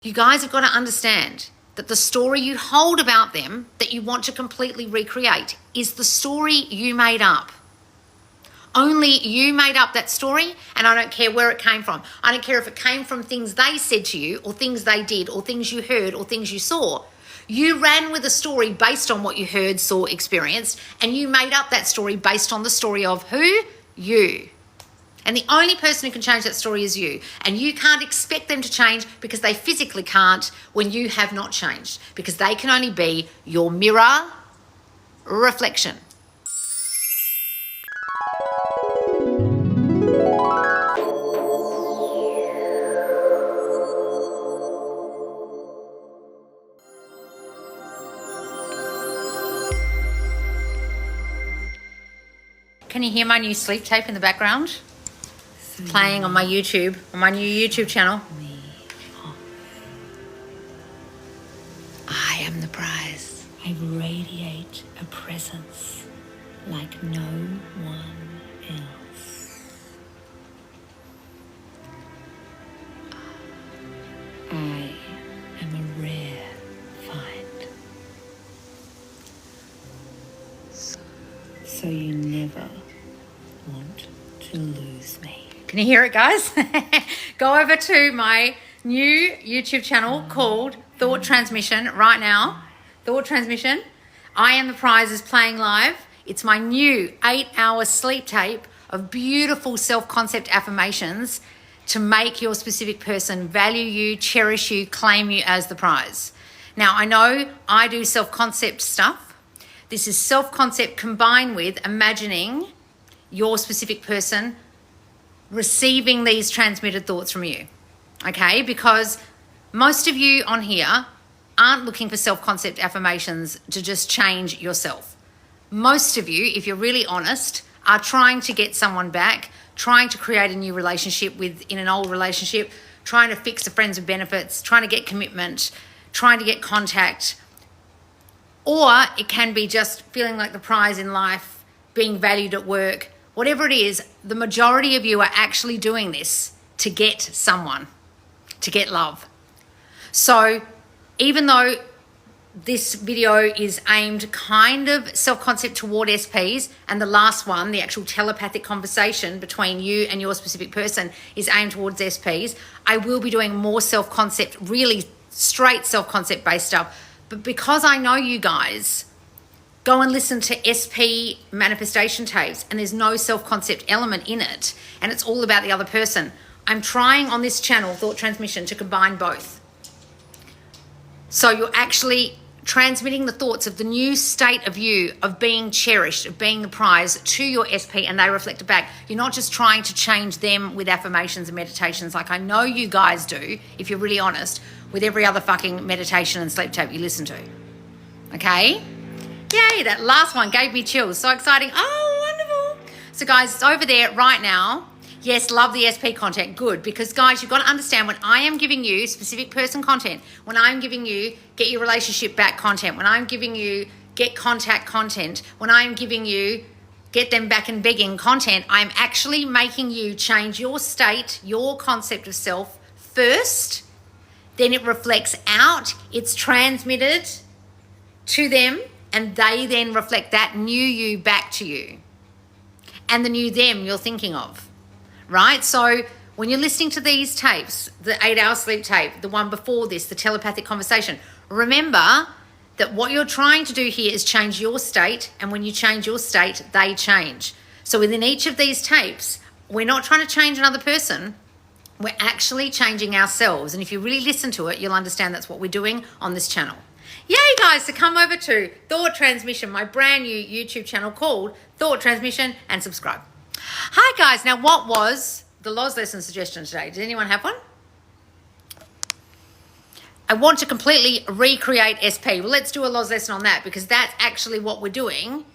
You guys have got to understand that the story you hold about them that you want to completely recreate is the story you made up. Only you made up that story, and I don't care where it came from. I don't care if it came from things they said to you or things they did or things you heard or things you saw. You ran with a story based on what you heard, saw, experienced, and you made up that story based on the story of who? You. And the only person who can change that story is you. And you can't expect them to change because they physically can't when you have not changed, because they can only be your mirror reflection. Can you hear my new sleep tape in the background? Playing on my YouTube, on my new YouTube channel. I am the prize. I radiate a presence like no one else. I am a rare find. So you never want to lose me. Can you hear it, guys? Go over to my new YouTube channel called Thought Transmission right now. Thought Transmission. I Am the Prize is playing live. It's my new 8-hour sleep tape of beautiful self-concept affirmations to make your specific person value you, cherish you, claim you as the prize. Now, I know I do self-concept stuff. This is self-concept combined with imagining your specific person receiving these transmitted thoughts from you, okay? Because most of you on here aren't looking for self-concept affirmations to just change yourself. Most of you, if you're really honest, are trying to get someone back, trying to create a new relationship in an old relationship, trying to fix the friends with benefits, trying to get commitment, trying to get contact. Or it can be just feeling like the prize in life, being valued at work. Whatever it is, the majority of you are actually doing this to get someone, to get love. So even though this video is aimed kind of self-concept toward SPs, and the last one, the actual telepathic conversation between you and your specific person, is aimed towards SPs, I will be doing more self-concept, really straight self-concept based stuff. But because I know you guys go and listen to SP manifestation tapes and there's no self-concept element in it and it's all about the other person, I'm trying on this channel, Thought Transmission, to combine both. So you're actually transmitting the thoughts of the new state of you, of being cherished, of being the prize, to your SP, and they reflect it back. You're not just trying to change them with affirmations and meditations like I know you guys do, if you're really honest, with every other fucking meditation and sleep tape you listen to. Okay? Yay, that last one gave me chills. So exciting. Oh, wonderful. So guys, it's over there right now. Yes, love the SP content. Good. Because guys, you've got to understand, when I am giving you specific person content, when I'm giving you get your relationship back content, when I'm giving you get contact content, when I'm giving you get them back and begging content, I'm actually making you change your state, your concept of self first. Then it reflects out. It's transmitted to them. And they then reflect that new you back to you and the new them you're thinking of, right? So when you're listening to these tapes, the 8-hour sleep tape, the one before this, the telepathic conversation, remember that what you're trying to do here is change your state. And when you change your state, they change. So within each of these tapes, we're not trying to change another person. We're actually changing ourselves. And if you really listen to it, you'll understand that's what we're doing on this channel. Yay, guys, to come over to Thought Transmission, my brand new YouTube channel called Thought Transmission, and subscribe. Hi, guys. Now, what was the Loz lesson suggestion today? Did anyone have one? I want to completely recreate SP. Well, let's do a Loz lesson on that, because that's actually what we're doing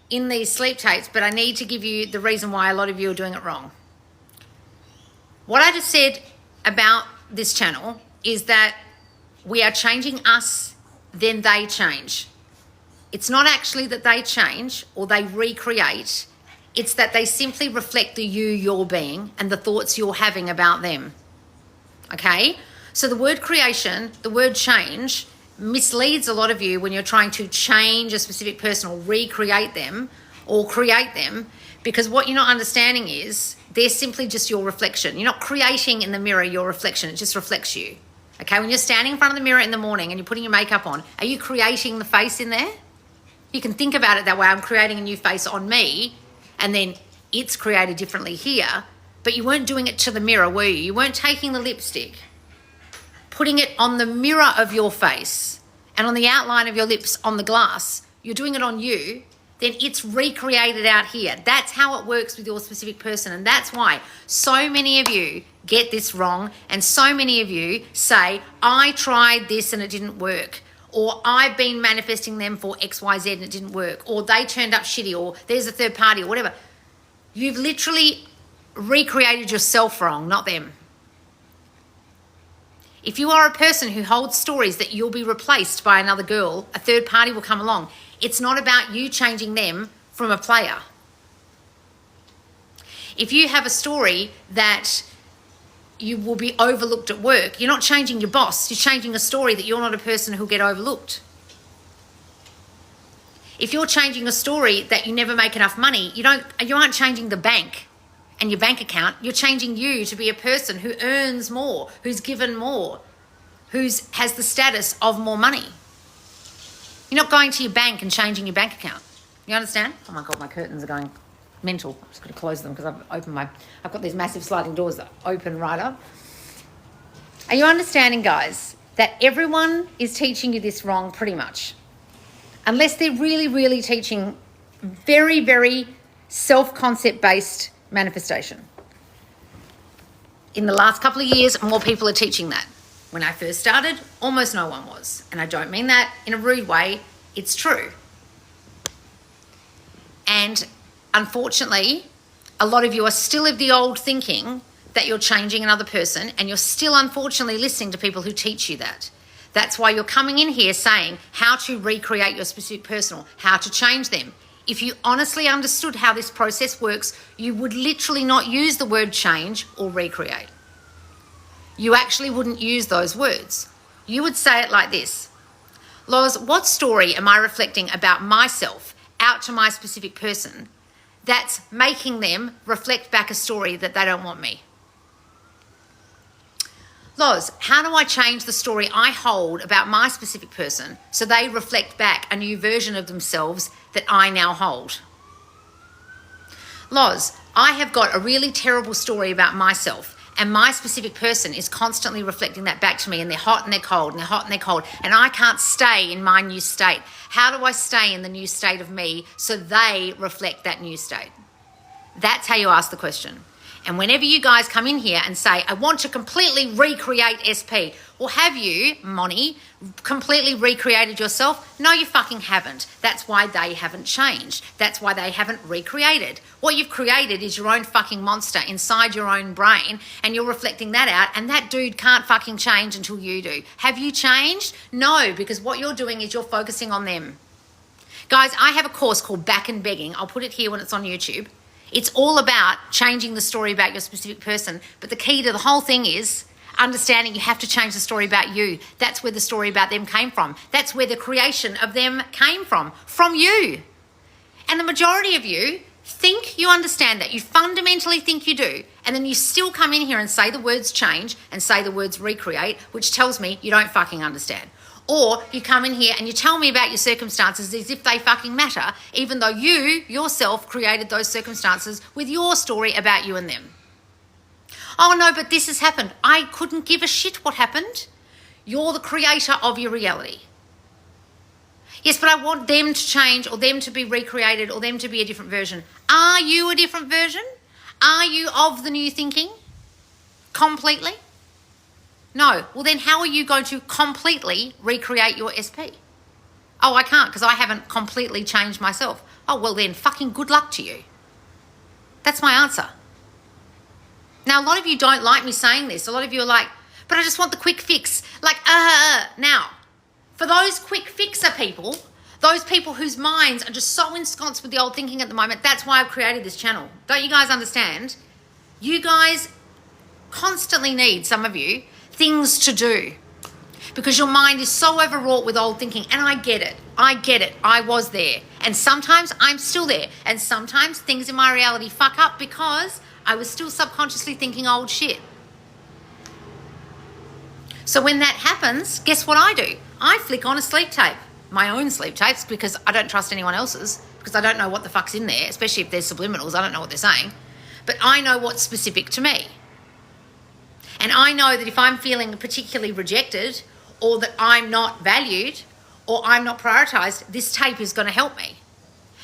in these sleep tapes, but I need to give you the reason why a lot of you are doing it wrong. What I just said about this channel is that we are changing us, then they change. It's not actually that they change or they recreate. It's that they simply reflect the you you're being and the thoughts you're having about them. Okay? So the word creation, the word change, misleads a lot of you when you're trying to change a specific person or recreate them or create them, because what you're not understanding is they're simply just your reflection. You're not creating in the mirror your reflection. It just reflects you. Okay, when you're standing in front of the mirror in the morning and you're putting your makeup on, are you creating the face in there? You can think about it that way. I'm creating a new face on me, and then it's created differently here, but you weren't doing it to the mirror, were you? You weren't taking the lipstick, putting it on the mirror of your face and on the outline of your lips on the glass. You're doing it on you, then it's recreated out here. That's how it works with your specific person. And that's why so many of you get this wrong, and so many of you say, I tried this and it didn't work, or I've been manifesting them for XYZ and it didn't work, or they turned up shitty, or there's a third party, or whatever. You've literally recreated yourself wrong, not them. If you are a person who holds stories that you'll be replaced by another girl, a third party will come along. It's not about you changing them from a player. If you have a story that you will be overlooked at work, you're not changing your boss, you're changing a story that you're not a person who'll get overlooked. If you're changing a story that you never make enough money, you aren't changing the bank and your bank account. You're changing you to be a person who earns more, who's given more, has the status of more money. You're not going to your bank and changing your bank account. You understand? Oh my God, my curtains are going mental. I'm just going to close them because I've got these massive sliding doors that open right up. Are you understanding, guys, that everyone is teaching you this wrong pretty much? Unless they're really, really teaching very, very self-concept based manifestation. In the last couple of years, more people are teaching that. When I first started, almost no one was. And I don't mean that in a rude way. It's true. And unfortunately, a lot of you are still of the old thinking that you're changing another person, and you're still unfortunately listening to people who teach you that. That's why you're coming in here saying how to recreate your specific person, how to change them. If you honestly understood how this process works, you would literally not use the word change or recreate. You actually wouldn't use those words. You would say it like this: Loz, what story am I reflecting about myself out to my specific person that's making them reflect back a story that they don't want me? Loz, how do I change the story I hold about my specific person so they reflect back a new version of themselves that I now hold? Loz, I have got a really terrible story about myself, and my specific person is constantly reflecting that back to me, and they're hot and they're cold and they're hot and they're cold, and I can't stay in my new state. How do I stay in the new state of me so they reflect that new state? That's how you ask the question. And whenever you guys come in here and say, I want to completely recreate SP, well, have you, Moni, completely recreated yourself? No, you fucking haven't. That's why they haven't changed. That's why they haven't recreated. What you've created is your own fucking monster inside your own brain, and you're reflecting that out, and that dude can't fucking change until you do. Have you changed? No, because what you're doing is you're focusing on them. Guys, I have a course called Back and Begging. I'll put it here when it's on YouTube. It's all about changing the story about your specific person. But the key to the whole thing is understanding you have to change the story about you. That's where the story about them came from. That's where the creation of them came from you. And the majority of you think you understand that. You fundamentally think you do. And then you still come in here and say the words change and say the words recreate, which tells me you don't fucking understand. Or you come in here and you tell me about your circumstances as if they fucking matter, even though you yourself created those circumstances with your story about you and them. Oh no, but this has happened. I couldn't give a shit what happened. You're the creator of your reality. Yes, but I want them to change, or them to be recreated, or them to be a different version. Are you a different version? Are you of the new thinking completely? No. Well, then how are you going to completely recreate your SP? Oh, I can't because I haven't completely changed myself. Oh, well then fucking good luck to you. That's my answer. Now, a lot of you don't like me saying this. A lot of you are like, but I just want the quick fix. Like, Now, for those quick fixer people, those people whose minds are just so ensconced with the old thinking at the moment, that's why I've created this channel. Don't you guys understand? You guys constantly need, some of you, things to do. Because your mind is so overwrought with old thinking. And I get it. I was there. And sometimes I'm still there. And sometimes things in my reality fuck up because I was still subconsciously thinking old shit. So when that happens, guess what I do? I flick on a sleep tape. My own sleep tapes, because I don't trust anyone else's, because I don't know what the fuck's in there, especially if there's subliminals. I don't know what they're saying. But I know what's specific to me. And I know that if I'm feeling particularly rejected, or that I'm not valued, or I'm not prioritized, this tape is going to help me.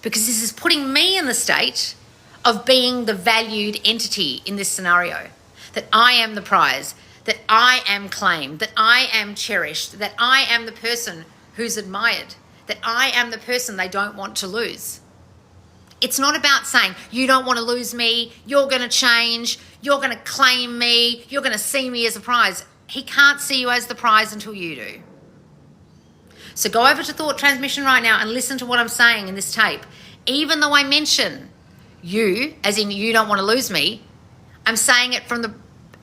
Because this is putting me in the state of being the valued entity in this scenario. That I am the prize, that I am claimed, that I am cherished, that I am the person who's admired, that I am the person they don't want to lose. It's not about saying, you don't want to lose me, you're going to change, you're going to claim me, you're going to see me as a prize. He can't see you as the prize until you do. So go over to Thought Transmission right now and listen to what I'm saying in this tape. Even though I mention you, as in you don't want to lose me, I'm saying it from the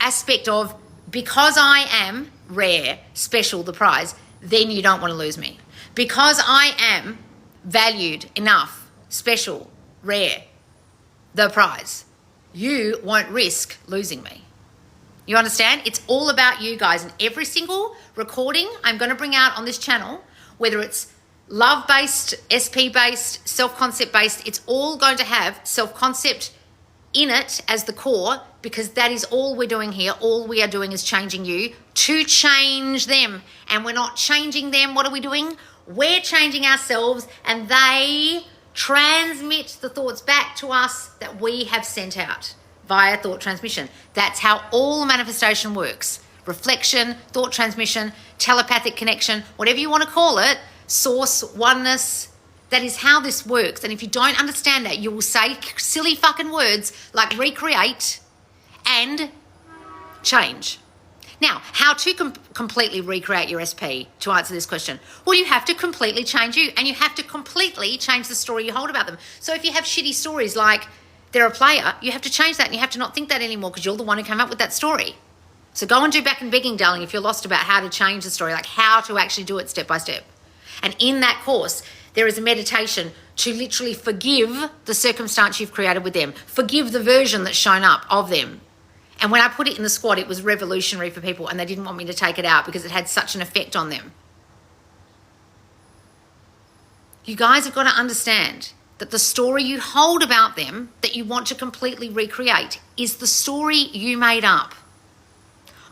aspect of because I am rare, special, the prize, then you don't want to lose me. Because I am valued enough, special, rare, the prize, you won't risk losing me. You understand? It's all about you guys. And every single recording I'm going to bring out on this channel, whether it's love-based, SP-based, self-concept-based, it's all going to have self-concept in it as the core, because that is all we're doing here. All we are doing is changing you to change them. And we're not changing them. What are we doing? We're changing ourselves, and they transmit the thoughts back to us that we have sent out via thought transmission. That's how all manifestation works. Reflection, thought transmission, telepathic connection, whatever you want to call it, source, oneness. That is how this works. And if you don't understand that, you will say silly fucking words like recreate and change. Now, how to completely recreate your SP to answer this question? Well, you have to completely change you, and you have to completely change the story you hold about them. So if you have shitty stories like they're a player, you have to change that, and you have to not think that anymore because you're the one who came up with that story. So go and do back and begging, darling, if you're lost about how to change the story, like how to actually do it step by step. And in that course, there is a meditation to literally forgive the circumstance you've created with them. Forgive the version that's shown up of them. And when I put it in the squad, it was revolutionary for people, and they didn't want me to take it out because it had such an effect on them. You guys have got to understand that the story you hold about them that you want to completely recreate is the story you made up.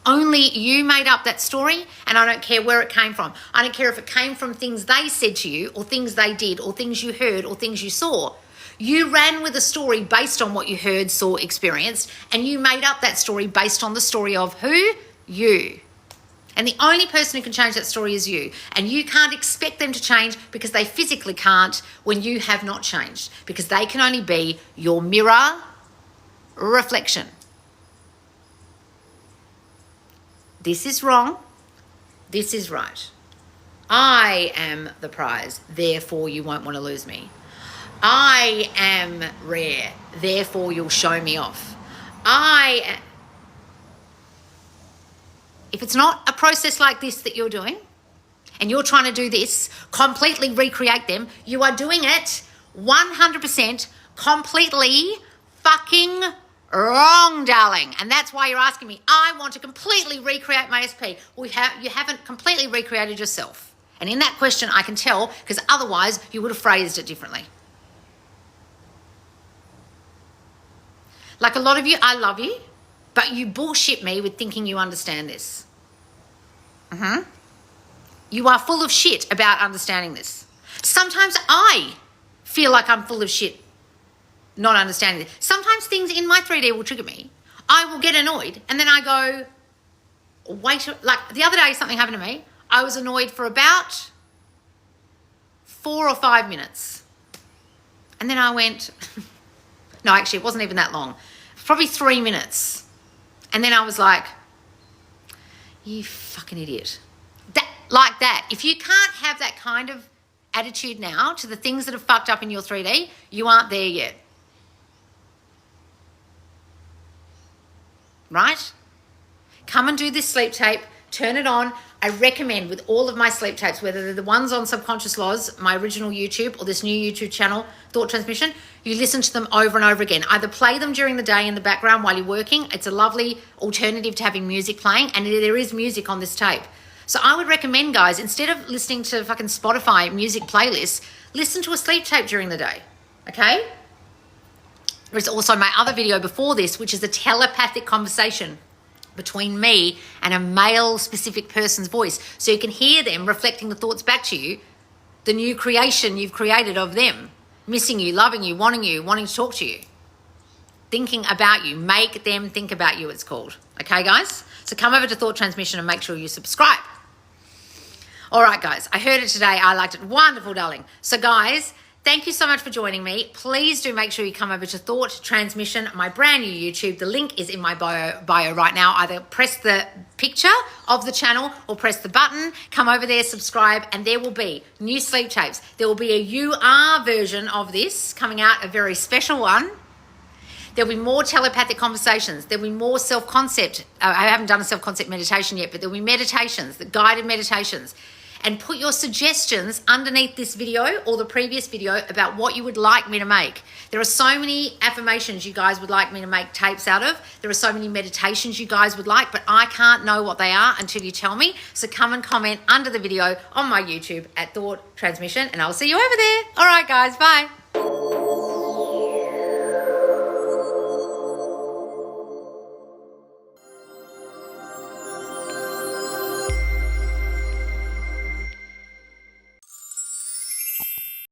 Only you made up that story, and I don't care where it came from. I don't care if it came from things they said to you, or things they did, or things you heard, or things you saw. You ran with a story based on what you heard, saw, experienced, and you made up that story based on the story of who? You. And the only person who can change that story is you. And you can't expect them to change because they physically can't when you have not changed, because they can only be your mirror reflection. This is wrong. This is right. I am the prize, therefore you won't want to lose me. I am rare, therefore you'll show me off. If it's not a process like this that you're doing, and you're trying to do this, completely recreate them, you are doing it 100% completely fucking wrong, darling. And that's why you're asking me, I want to completely recreate my SP. Well, you haven't completely recreated yourself. And in that question, I can tell, because otherwise you would have phrased it differently. Like a lot of you, I love you, but you bullshit me with thinking you understand this. You are full of shit about understanding this. Sometimes I feel like I'm full of shit not understanding this. Sometimes things in my 3D will trigger me. I will get annoyed, and then I go, wait, like the other day something happened to me. I was annoyed for about 4 or 5 minutes. And then I went, no, actually it wasn't even that long. Probably 3 minutes. And then I was like, you fucking idiot. Like that. If you can't have that kind of attitude now to the things that have fucked up in your 3D, you aren't there yet. Right? Come and do this sleep tape. Turn it on. I recommend with all of my sleep tapes, whether they're the ones on Subconscious Laws, my original YouTube, or this new YouTube channel, Thought Transmission, you listen to them over and over again. Either play them during the day in the background while you're working. It's a lovely alternative to having music playing, and there is music on this tape. So I would recommend, guys, instead of listening to fucking Spotify music playlists, listen to a sleep tape during the day, okay? There's also my other video before this, which is a telepathic conversation between me and a male specific person's voice. So you can hear them reflecting the thoughts back to you, the new creation you've created of them, missing you, loving you, wanting to talk to you, thinking about you. Make them think about you, it's called. Okay, guys? So come over to Thought Transmission and make sure you subscribe. All right, guys, I heard it today. I liked it. Wonderful, darling. So, guys, thank you so much for joining me. Please do make sure you come over to Thought Transmission, my brand new YouTube. The link is in my bio right now. Either press the picture of the channel or press the button. Come over there, subscribe, and there will be new sleep tapes. There will be a UR version of this coming out, a very special one. There'll be more telepathic conversations. There'll be more self-concept. I haven't done a self-concept meditation yet, but there'll be meditations, the guided meditations. And put your suggestions underneath this video or the previous video about what you would like me to make. There are so many affirmations you guys would like me to make tapes out of. There are so many meditations you guys would like, but I can't know what they are until you tell me. So come and comment under the video on my YouTube at Thought Transmission, and I'll see you over there. All right, guys, bye.